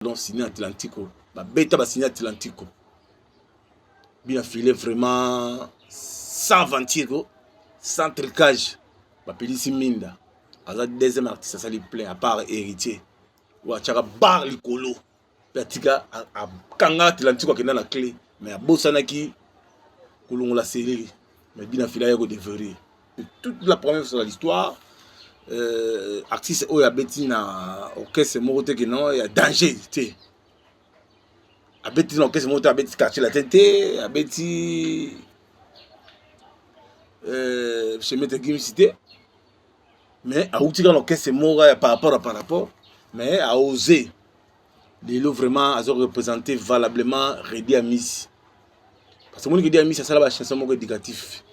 Donc signé Atlantico, bêta va signer Atlantico. Bien filé vraiment sans ventilo, sans tricage. Bapelisi Minda. Aza deuxième artiste ça lui plaît à part héritier. Wa chaka bar likolo. Patika a kanga Atlantico qui na clé mais a bosana qui kulungola série. Mais bien filé ko devenir. Toute la première fois de l'histoire artiste oyo abeti na orchestre moko te que non ya danger te. Abeti na orchestre moko te abeti quartier la tête abeti chez Maître Gims cité mais a outi dans orchestre moko par rapport mais a osé lelo vraiment a représenté valablement Redi Amisi parce que mon Redi Amisi ça la chanson moko éducatif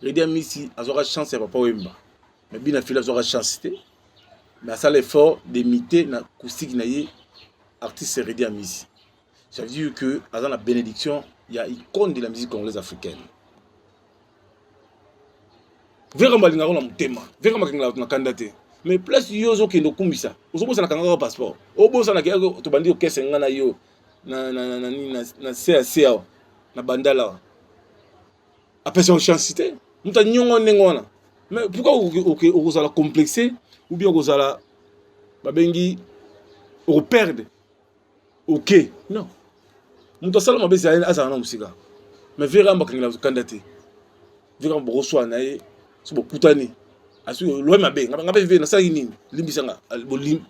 Redi Amisi a zora chance ya papa Wemba mais bien fila zora chance te mais ça l'effort d'imiter na acoustique na ye artiste Redi Amisi. Ça veut dire que dans la bénédiction il y a icône de la musique congolaise africaine. Vers malinga on a mutema vers malinga na candidaté mais place yozo ke ndo kumbisa uzobosa na kanga passeport obosa na kiago to bandi okese ngana yo na CAC na bandala apesa chance te muta nyongo nengona mais pourquoi okozala complexé ou bien okozala babengi o perdre OK non muta sala mabesi azana na musika mais vers malinga candidaté vers boroswa na ye so kutani asu loin mabe ngabe vive na sa nini limbisa nga bolim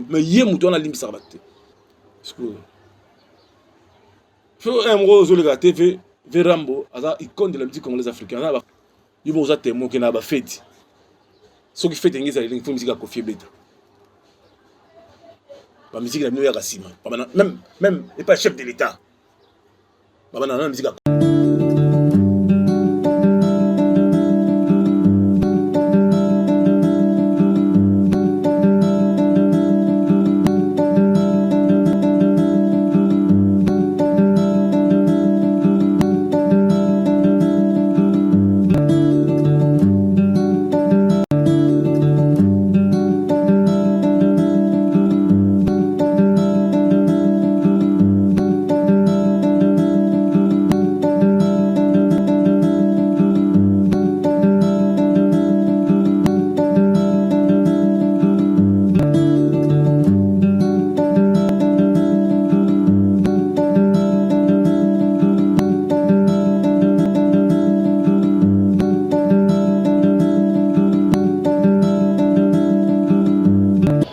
mais ye muto na limbisa bakte parce que faut un rose le TV Verambo aza icône de la musique congolaise africaine na ba yibo uza témoin que na ba fête so qui fête ngisa ile musique ya Koffi Beta ba musique la ya kasima même et pas chef de l'état ba na musique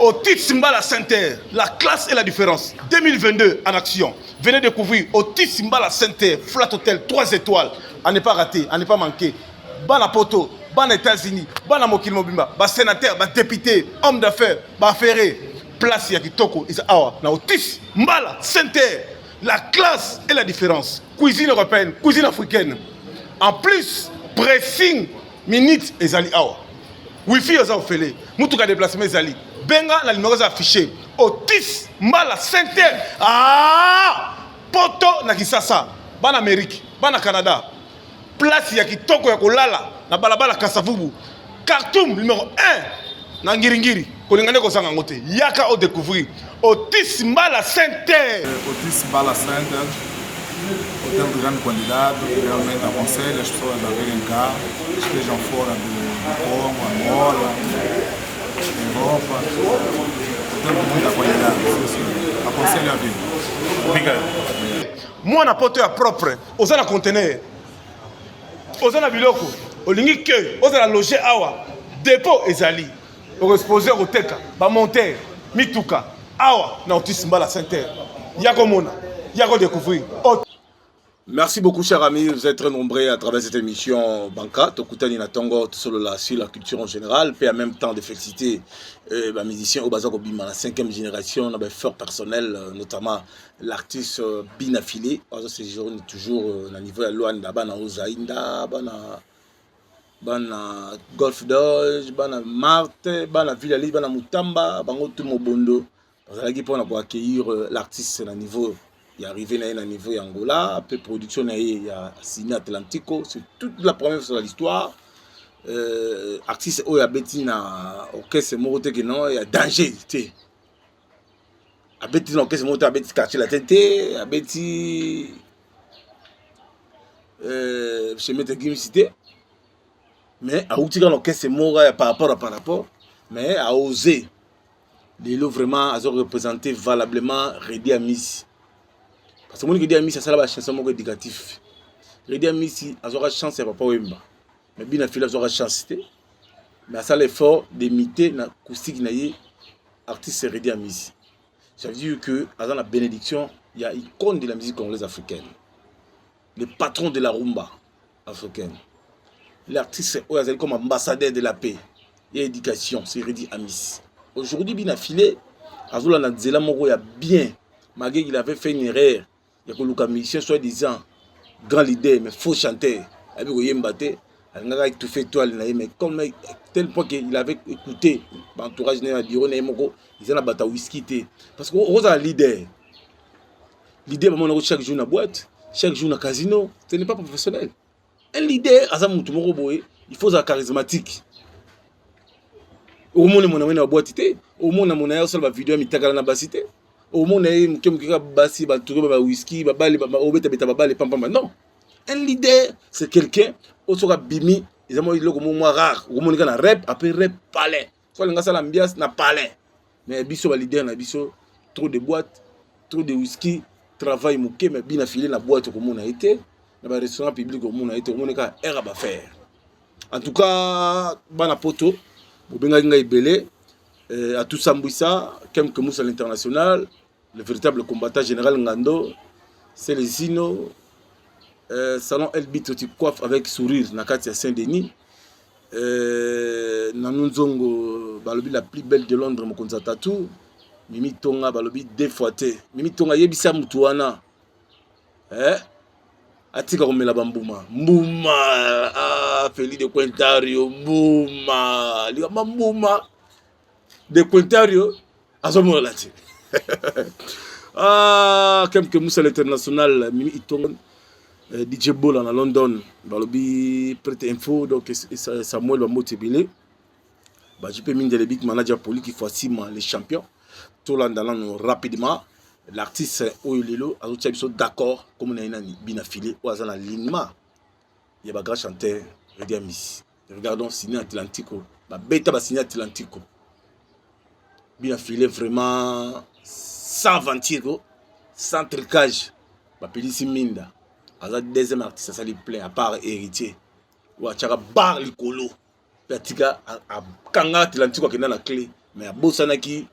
Otis Mbala Center, la classe et la différence. 2022 en action. Venez découvrir Otis Mbala Center, Flat Hotel, 3 étoiles. À ne pas rater, à ne pas manquer. Bana Poto, Bana États-Unis, Bana Mokil Mobimba, Bas sénateur, Bas député, homme d'affaires, Bas ferré. Place Yakitoko, Isa Awa, na Otis Mbala Center, la classe et la différence. Cuisine européenne, cuisine africaine. En plus, pressing, minutes et Zali Awa. Wi-Fi aux offres, Moutuka déplacement Zali. Benga la numéro affiché Otis Mbala Center poto na Kisasa bana Amérique bana Canada place ya kitoko ya kolala na balabala Kasavubu Khartoum numéro 1 na Ngiringiri kolingane ko sanga ngote yaka au découvrir Otis Mbala Center. Otis Mbala Center, hôtel de grande qualidade, realmente aconselho as pessoas a virem cá, estejam fora do Congo, Angola, Europa, temos muita qualidade, aconselho a vir. Obrigado. Moi na poto ya propre, oza na conteneur, oza na biloko, olingi que, oza na loger awa, dépôt ezali, o exposer au teka, ba monter, mituka, awa na Otis Mbala Center. Yako mona, yako découvrir. Merci beaucoup, chers amis. Vous êtes très nombreux à travers cette émission Banka. Tokutani Natongo, sur la culture en général. Puis en même temps de féliciter les musiciens au Bazar Obima, la 5e génération, on a fort personnel, notamment l'artiste Bina Filé. C'est toujours au niveau de Luanda, Bana Ozaïnda, Bana Golf Dodge, Bana Marte, Bana Villali, Bana Mutamba, Bango Tumobondo. Pour accueillir l'artiste à niveau. Il est arrivé à un niveau Angola, après production il y a signé Atlantico, c'est toute la première fois de l'histoire. Artiste Oya Betty na orchestre Morote que non, il y a danger. abeti na orchestre moto abeti quartier la tête abeti chez Maître Gims cité mais a outi dans orchestre mora par rapport mais a osé lelo vraiment a représenté valablement Redi Amisi parce que mon Redi Amisi ça la chanson moko éducatif Redi Amisi a aura chance ya papa Wemba mais Bina File a aura chance mais ça l'effort d'imiter na acoustique na ye artiste Redi Amisi. Ça veut dire que dans la bénédiction, il y a icône de la musique congolaise africaine. Le patron de la rumba africaine. L'artiste est comme ambassadeur de la paix et l'éducation, c'est Redi Amisi. Aujourd'hui, Bina File, Azoula Nadzela Moro y a bien, malgré qu'il avait fait une erreur, il y a que le musicien soi-disant grand leader, mais faux chanteur, avec Oyembate, il a tout fait toi, mais comme tel point qu'il avait écouté l'entourage de bureau, ils ont battu whisky. Parce qu'on a un leader. Leader, chaque jour dans la boîte, chaque jour dans le casino, ce n'est pas professionnel. Un leader, il faut être charismatique. Au monde, on a une boîte, au monde, on a une vidéo, on a une bassité. Au monde, on a une bassi, un whisky, non. Un leader, c'est quelqu'un qui a bimi, ils ont dit que rare, au monde, on a rap, après rap, palais. Soit on a l'ambiance, na palais. Mais biso leader, na biso trop de boîtes, trop de whisky, travail mouké, mais bien affilé la boîte comme on a été, dans le restaurant public comme on a été, on a à faire. En tout cas, bana poto, Bobenga Ibele, à tout Sambouissa, Kem Kemous à l'international, le véritable combattant général Ngando, c'est les Zino, salon Elbit Oti coiffe avec sourire, Nakati à Saint-Denis. Nanunzongo balobi la plus belle de Londres mokonza tatou Mimi Tonga balobi défoité Mimi Tonga yebisa mutu wana atika komela bambuma mbuma Feli de Quintario mbuma liba mbuma de Quintario azomo lati Kemke Moussa l'international Mimi Tonga DJ Bola à London, balobi prête info donc Samuel Bamotebile, je peux mine de big manager poli qui fois 6 mois les champions, tout l'andalan rapidement l'artiste Oyolelo a tout ça d'accord comme on a une Bina File ou azana Lima, il y a un grand chanteur Redi Amisi. Regardons Signé Atlantico, bêta Signé Atlantico, Bina File vraiment sans ventilo, sans tricage, Pélissi Minda. Aza deuxième artiste ça lui plaît à part héritier ou à tchaka bar likolo petika a kanga Atlantique qui na la clé mais a bosana ki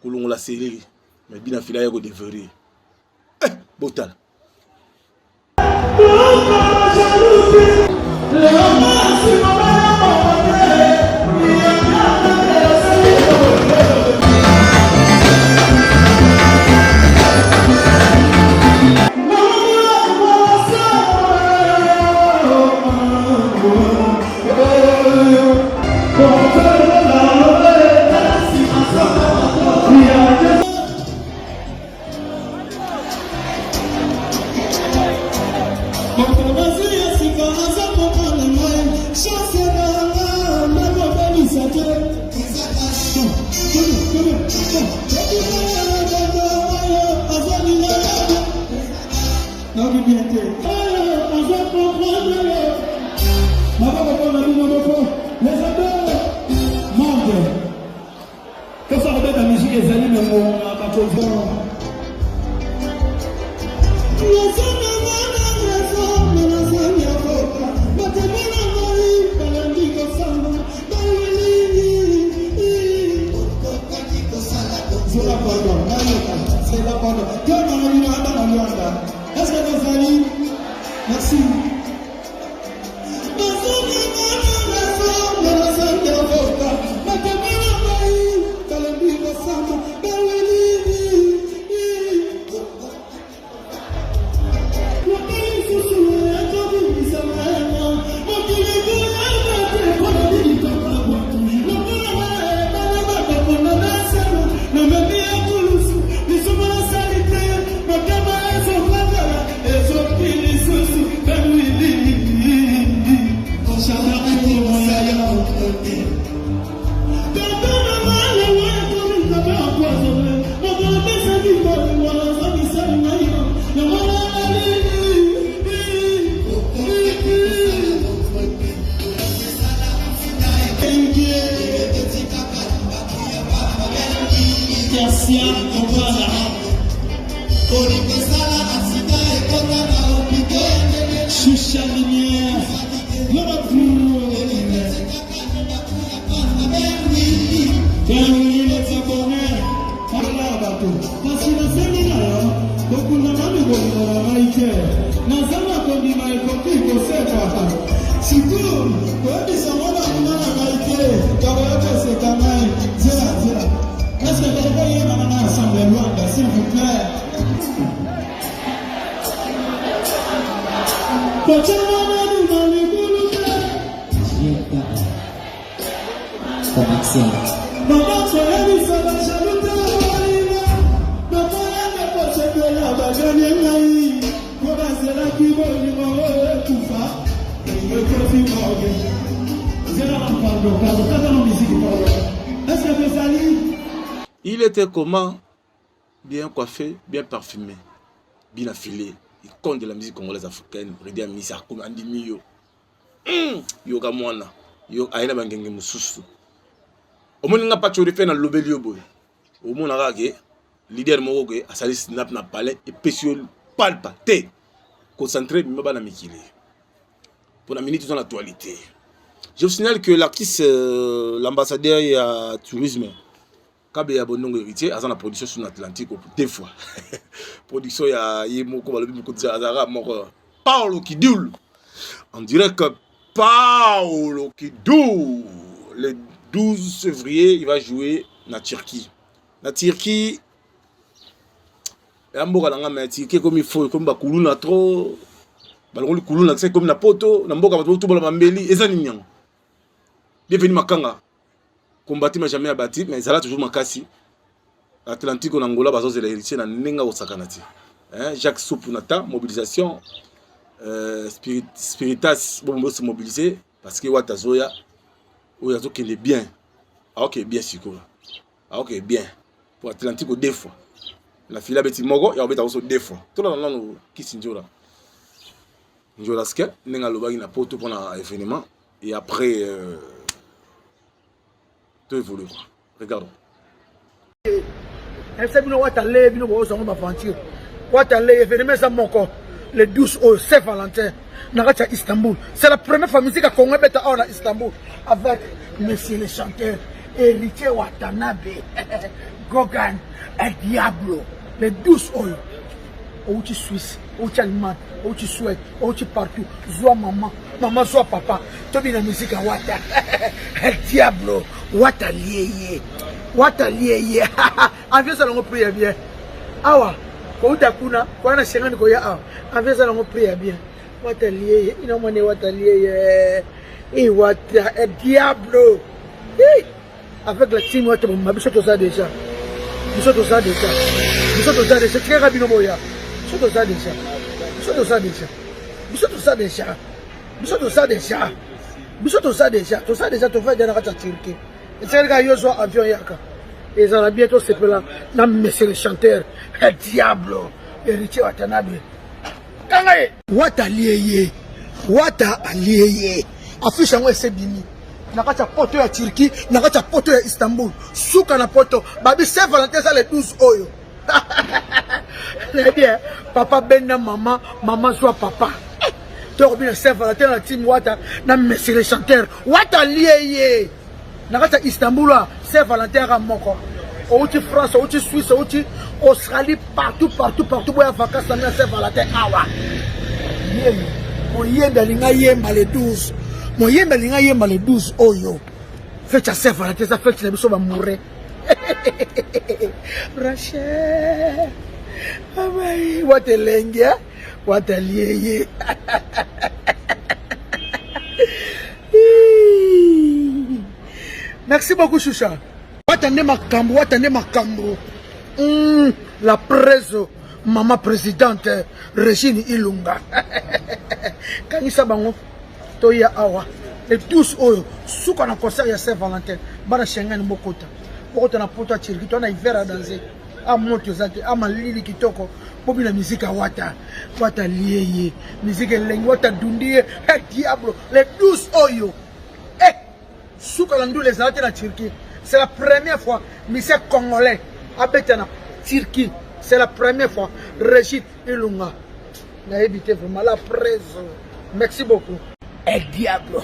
kulungu la série mais Bina File ya ko devenir botal Nous Il était comment? Bien coiffé, bien parfumé, bien affilé. Il compte de la musique congolaise africaine. Redia Misa, comme Andy Miyo. Yoga Mwana. Yoga Aina Bangenge Mususu. Au moins, il n'a pas de fait dans le lobby. Au moins, il a leader Mogoge, à salir snap na palais et pétiole palpa. Té. Concentré, mais pas dans Mikili. Pour la minute dans l'actualité. Je vous signale que l'artiste, l'ambassadeur et le tourisme, Kabe ya Bondongo héritier, à la production sur l'Atlantique, deux fois. Production, il y a Yemoko, Paolo Kidoul. On dirait que Paolo Kidoul, le 12 février, il va jouer na Turquie. La Turquie, comme il faut, comme Bakuluna trop, Kuluna, c'est comme na poto, na mboka tout le mambeli, et ça n'y a. Bienvenue Makanga. Combattu mais jamais abattu, mais ça a toujours makasi. Atlantique en Angola, bazo de l'héritier na nenga osakanati. Jacques Soupunata, mobilisation, Spiritas, bon se mobiliser parce que Watazoya, Oyazo qui est bien. Ah ok bien siko. Ah ok bien. Pour Atlantique deux fois. La fila beti mogo, ya obeta aussi deux fois. Tout le monde qui s'injora. Njola ske, nenga lobagi na poto pour un événement et après tout évolue. Regardons. Le 12 au Saint-Valentin, à Istanbul. C'est la première fois musique à Congo à Istanbul avec Monsieur le chanteur Héritier Watanabe, Gogan et Diablo. Le 12 au Outi Suisse, Outi Allemagne, Outi Suède, Outi partout. Zoa maman, maman zoa papa. Tout bien la musique à Wata. Diablo, Wata lié. Wata lié. Enviez ça l'on prie bien. Awa, quand tu as kuna, quand on a 50 koya, enviez ça l'on prie bien. Wata lié, il n'a pas de Wata lié. Et Wata, Diablo. Avec la team Wata, ma bichette tout ça déjà. Bichette tout ça déjà. Bichette tout ça déjà. Très rapidement boya. Bichette tout ça déjà. Bichette tout ça déjà. Bichette tout ça déjà. Bichette tout ça déjà. Bichette tout ça déjà. Tout ça déjà, tu fais déjà la Turquie. Et c'est le gars qui a avion yaka. Et ça va bientôt se faire là, monsieur le chanteur, Diablo, Héritier Watanabe. Wata lié, Wata lié. Affiche en c'est bini. Nakata poto ya Turquie, nakata poto ya Istanbul. Souka na poto, babi Saint-Valentin ça le 12 oyo. Très bien, papa benna maman, maman soit papa. Donc bien Saint-Valentin la team Wata, na monsieur le chanteur, Wata lié. Nakata Istanbul, Saint-Valentin à Moko. Outi France, outi Suisse, outi Australie, partout, où il y a vacances, Saint-Valentin. Awa. Mon yemba linga yemba le 12. Mon yemba linga yemba le 12. Oh yo. Faites à Saint-Valentin, ça fait que les gens vont mourir. Rachel. Aïe, what a lenga. What a lié. Merci beaucoup, Choucha. Watane Makambo. La presse, maman présidente, Régine Ilunga. Quand il s'abango, Toya Awa. Les 12 euros, sous qu'on a concert à Saint-Valentin, Bana Schengen Mokota. Mokota na poto à Turquie, on a hiver à danser. À Montezate, à Malili Kitoko, pour la musique à Wata. Wata lié, musique lengue, Wata Dundi, Diablo. Les 12 euros. Soukalandou les arrêtés en Turquie. C'est la première fois, monsieur congolais habite en Turquie. C'est la première fois. Régine Ilunga. N'a évité vraiment la presse. Merci beaucoup. El Diablo.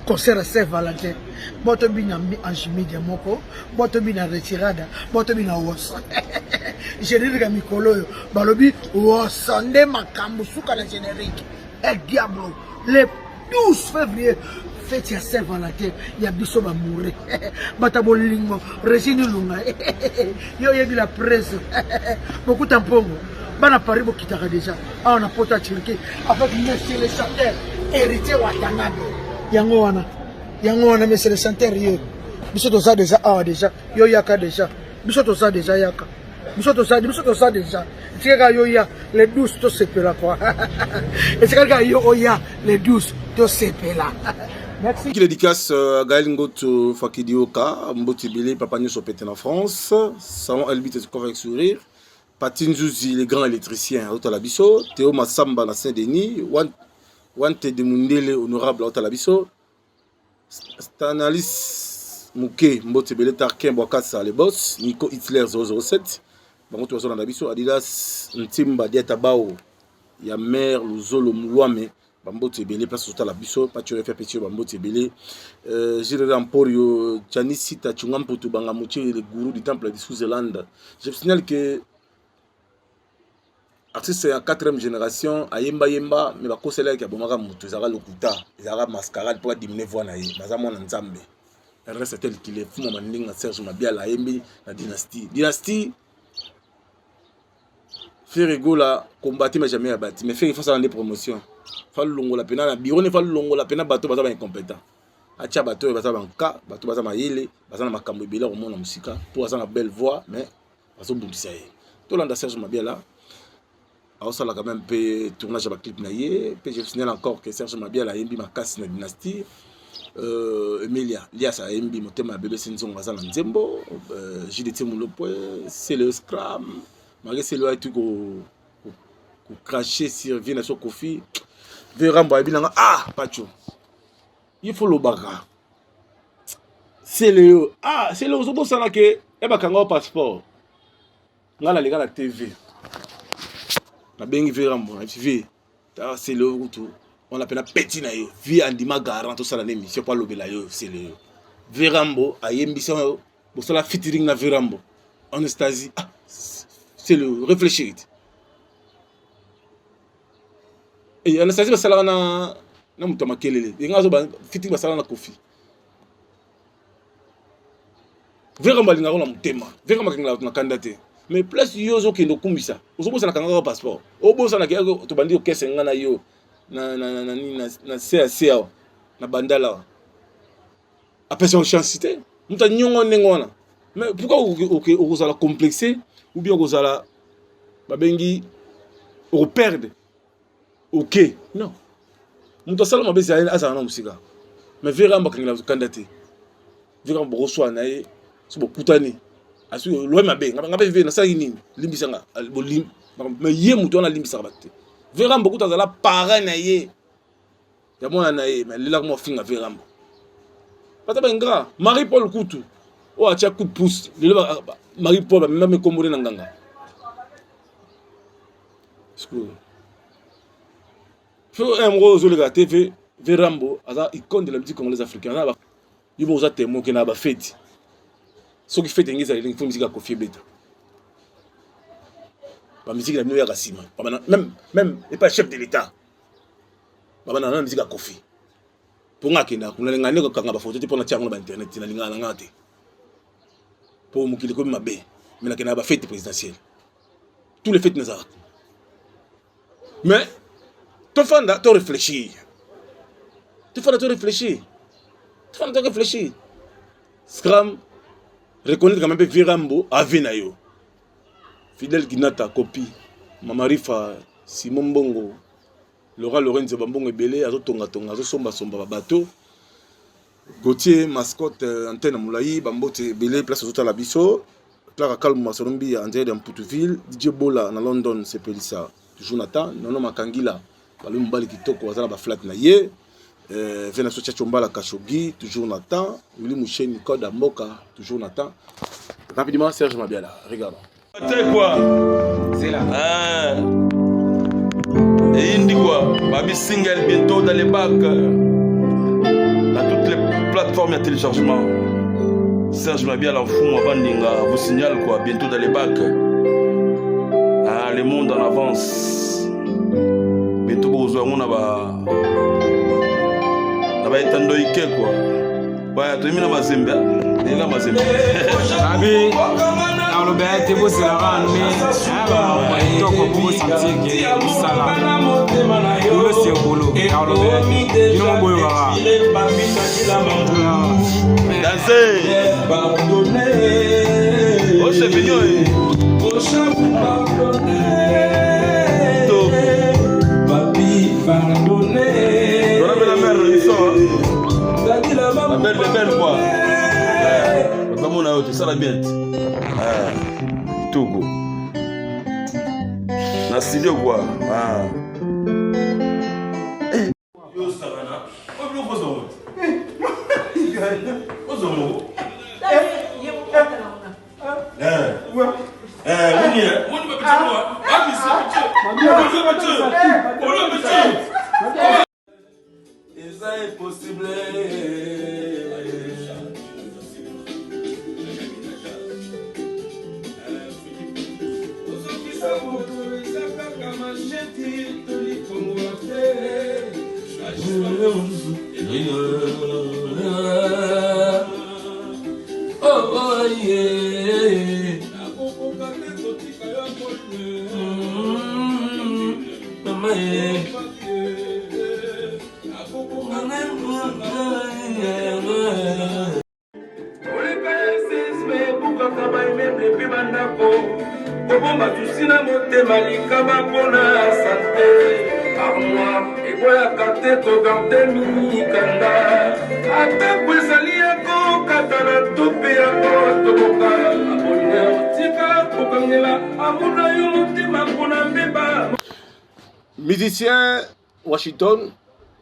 Concert Saint-Valentin. Boto bina anjimidia moko, boto bina retirada, boto bina was. Générique mikolo balobi was nde makambo suka na générique. El Diablo. Le 12 février fête ya Saint-Valentin ya biso ba mourir. Bata bolingo Régine Lunga. Yo yebi la presse. Beaucoup tampongo. Bana Paris bokitaka déjà. Ah on a pota Turquie avec monsieur le chanteur héritier Watanabe. Yango wana monsieur le chanteur yo. Biso to ça déjà déjà. Yo yaka déjà. Biso to ça déjà yaka. Biso to ça déjà. Tika yo ya le 12 to sepela quoi. Et tika yo oya le 12 to sepela. Merci. Qui dédicace à Gaël Ngoto Fakidioka, Mbotibili, Papa Nyos Opéten en France, Salon Elbit et avec sourire, Patine Zouzi, les grands électriciens, à Otalabiso, Théo Massamba, à Saint-Denis, Wante de Mundele, honorable à Otalabiso, Stanalis Mouké, Mbotibili, Tarkin, Boakassa, les boss, Nico Hitler 007, Bangoto Ozo Nanabiso, Adidas, Ntimba, Diatabao, Yamer, Luzolo, Moulouame, Bambo Tebele, place sur la biso, Pature fait petit Bambo Tebele, Gérard Emporio, Chanisita, Chungamputu, Bangamouchi, le gourou du temple de Sous-Zélande. Je signale que artiste en 4e génération, à Yemba, mais la cause est là qui a bon moutou, ils auront le kuta, ils auront mascarade pour diminuer voix naïe, mais à mon ensemble. Le reste est tel qu'il est fou, mon manding, Serge Mabia, la Yembi, la dynastie. Dynastie, faire rigola, combattre, mais jamais abattre, mais faire il faut ça dans des promotions. Fall longo la pena na bureau ne fall longo la pena bateau baza ba incompétent acha bateau baza ba nka bateau baza mayele baza na makambo ebele au monde na musika pour baza na belle voix mais bazo bundisa ye to landa Serge Mabia là a ça là quand même peu tournage ba clip na ye puis je signale encore que Serge Mabia là yembi makasi na dynastie Emilia lias a yembi motema bébé sinzongo baza na nzembo JDT Mulopwe c'est le scram malgré c'est le tout ko cracher sur Vina so Kofi Verambo abilanga Pacho. Il faut le baga. C'est le c'est le ozobo sana ke eba kanga passeport. Ngala les gars la TV. Na bengi Verambo na TV. C'est le retour. On appelle petit na yo. Vie andima garant to sala émission pas lobela yo, c'est le Verambo ayembi sa bo sala featuring na Verambo. Anastasie c'est le réfléchir. Et Anastasie basala na mutu makelele ngazo ba fitting basala na Kofi Verambo linga na mutema Verambo kinga na kandidate mais place yozo kendo kumbisa ozobosa na kanga passeport obosa na kiago to bandi okese ngana yo na CAC na bandala après son chancité muta nyongo nengona mais pourquoi okosala complexé ou bien okosala babengi o perdre. Ok, non. Nous sommes en train de faire musique. Mais Verambo quand il a candidaté. Verambo reçoit naé, c'est beaucoup tani. Asu loin ma ben, ngaba vivre na ça ini, limbisanga, bolim. Mais yé mouton na limbisa bakte. Verambo beaucoup dans la parent naé. Ya mona naé, mais là mo finga Verambo. Pata ba ngra, Marie-Paul Koutou. O acha coup de pouce. Marie-Paul même komore na nganga. Un rose le gars TV Verambo aza icône de la musique congolaise africaine là il va usa témoin que na ba fête ce qui fait ngisa ile faut musique à Kofi Beta ba musique la meilleure asima même et pas chef de l'état ba na musique à Kofi pour ngakina kuna ngane ko kanga ba photo pour na tiango ba internet na lingana ngate pour mukili ko mabe mais na kena ba fête présidentielle tous les fêtes na za mais tu fais réfléchir. Tu fais réfléchir. Scram, reconnaître quand même Verambo à Venayo. Fidel Ginata, copie. Mamarifa, Simon Bongo. Laura Lorenzo Bambongo Belé, Azo Tonga Tonga, Azo Somba Somba Bateau. Gauthier, mascotte, antenne Moulaï, Bambote Belé, place aux Labisso. Clara Kalma Sorombi, André de Mputouville. DJ Bola, na London, c'est Pelissa. Jonathan, Nono Makangila. Balou Mbali Kitoko, Wazala Baflat Naye, Venaso Tchachombala Kashogi, toujours Nathan, Willy Mouché Nicole Damoka, toujours Nathan. Rapidement, Serge Mabia là, regarde. C'est quoi? C'est là. Et il dit quoi? Babi single bientôt dans les bacs. Dans toutes les plateformes de téléchargement. Serge Mabia la fou, moi Bandinga, vous signale quoi, bientôt dans les bacs. Ah, le monde en avance. Bientôt vous aurez on va étendre ike quoi. Ouais, tu es mis dans ma zembe. Et là ma zembe. Abi, dans le bête, tu es là, mais tu peux sentir que ça là. Vous le savez, boulot. Dans le bête, tu n'as pas besoin de danser. Oh, c'est mignon. Oh, chef, papi, pardonnez. On a la mère, ils sont. La belle quoi. Comment on a eu ça la bien. Togo. Na studio quoi. Ah. Yo Savana. Oh bien pose donc. Pose donc. Ça est possible. Oh yeah. Mama Kobomba tusina motema likaba pona santé armoire ekoya kate to gante mikanda ata kwesali yako katana tope yako toboka abonne otika kokangela amuna yo motema pona mbeba. Musicien Washington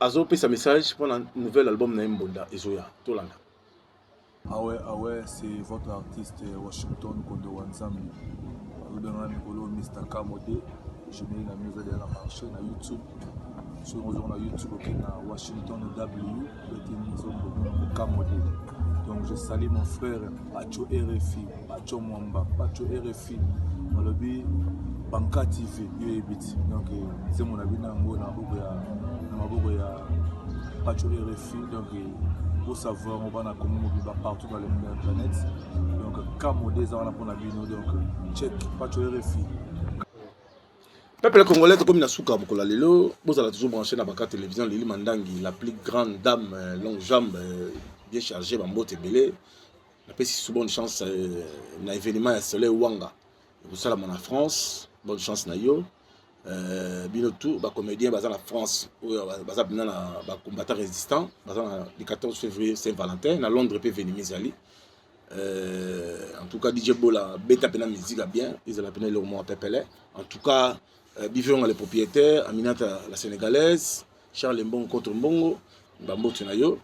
azo pe sa message pour un nouvel album na Mbonda Ezoya Tolanda. Ah ouais, c'est votre artiste Washington Kondo Wanzami. Vous donnez un Mr. Kamode. Je mets la musique de la marché sur YouTube. Sur YouTube, Washington W. Kamode. Donc je salue mon frère Pacho RFI, Pacho Mwamba, Pacho RFI. Dans le but, Banka TV, donc c'est mon avis dans Pacho RFI. Donc pour savoir, on va partout dans le monde de la planète. Donc, Kamode, ça va pour la vidéo. Donc, check, Pacho RFI. Peuple congolais, comme Nasuka Bukola Lelo, vous allez toujours brancher dans la télévision, Lili Mandangi, la plus grande dame, longue jambe, bien chargée, Bambo Tebele. La plus souvent bonne chance, dans l'événement à Soleil Wanga. Vous savez, en France, bonne chance, Nayo. Binotou, comédien basé en France, basé en combattant résistant, basé le 14 février Saint-Valentin, à Londres, puis Venimizali. En tout cas, DJ Bola, bêta pena musique bien, ils ont appelé le mot Pepele. En tout cas, Bivion les propriétaires, Aminata la sénégalaise, Charles Mbongo contre Mbongo, Bambo Tunayo.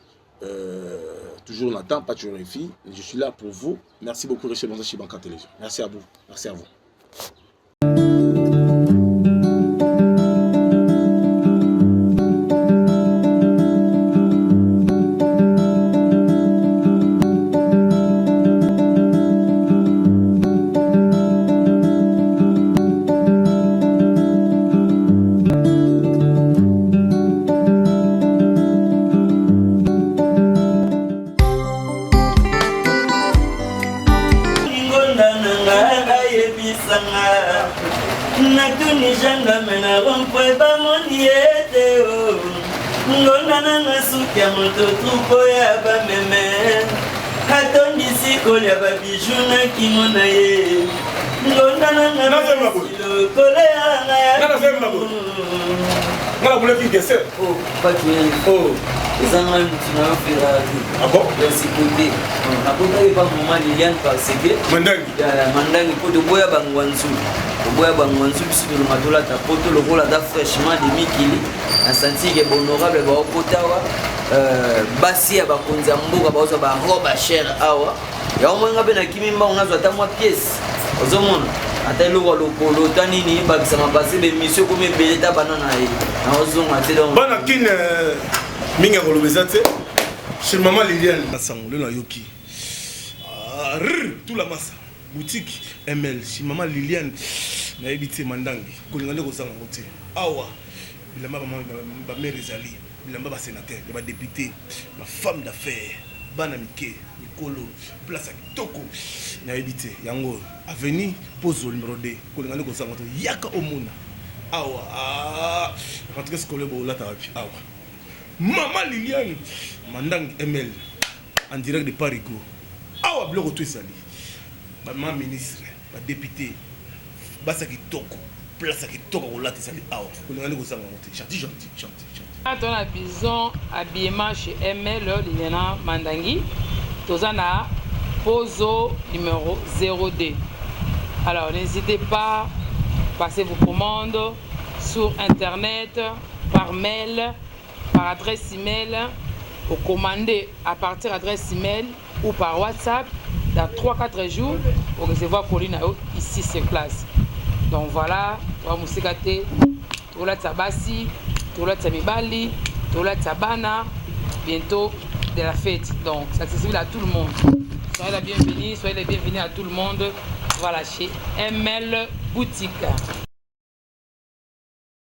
Toujours Nathan, pas toujours une fille. Je suis là pour vous. Merci beaucoup, Richard Bonza Chibanka Télévision. Merci à vous. Merci à vous. Natuni janga mena rompwe ba moniete o ngona na suki ya moto truko ya ba meme hatondi sikoli ya ba bijou na kimona ye ngona na kole ya na ya Ngala voulez dire ça? Oh, pas bien. Oh. Les Allemands tu m'as fait la vie. Ah bon? Merci côté. Nakuta pas moment Liliane parce que Mandangi pour de boya bangwanzu. Boya bangwanzu biso de madola ta poto le rôle da fraîchement de mikili. Na senti que honorable ba okotawa basi ya bakonza mboka baoza ba roba cher awa. Ya omwenga be na kimimba unazo ata mwa pièce. Ozomona ata eloko lokolo ta nini bakisama pase bemission komi ebele ta bana na ye naozonga te donc bana kine mingi akoloba eza te chez maman Liliane masango lelo ayoki tout la massa boutique ML chez maman Liliane nayebi te mandangi kolinga nde kozanga ngo te awa bilamba bamere ezali bilamba basénateur ya badéputé bafemme d'affaires bana mike mikolo place ya kitoko nayebi te yango avenue pozo numéro 2 kolinga nde kozanga to yaka omona awa rentre scolaire bolata wapi awa maman Liliane mandangi ML en direct de Parigo awa biloko to esali bama ministre badéputé basa kitoko place kitoko kolata esali awa kolinga nde kozanga ngo te chanti on a bison habillement chez ML Liliana Mandangi tozana pozo numéro 02. Alors n'hésitez pas, passez vos commandes sur internet, par mail, par adresse email, ou commander à partir d'adresse email ou par WhatsApp dans 3-4 jours pour recevoir Pauline ici sur place. Donc voilà, on va musikate, tola tabasi, tola tamibali, tola tabana, bientôt de la fête. Donc c'est accessible à tout le monde. Soyez les bienvenus à tout le monde. Voilà chez ML Boutique.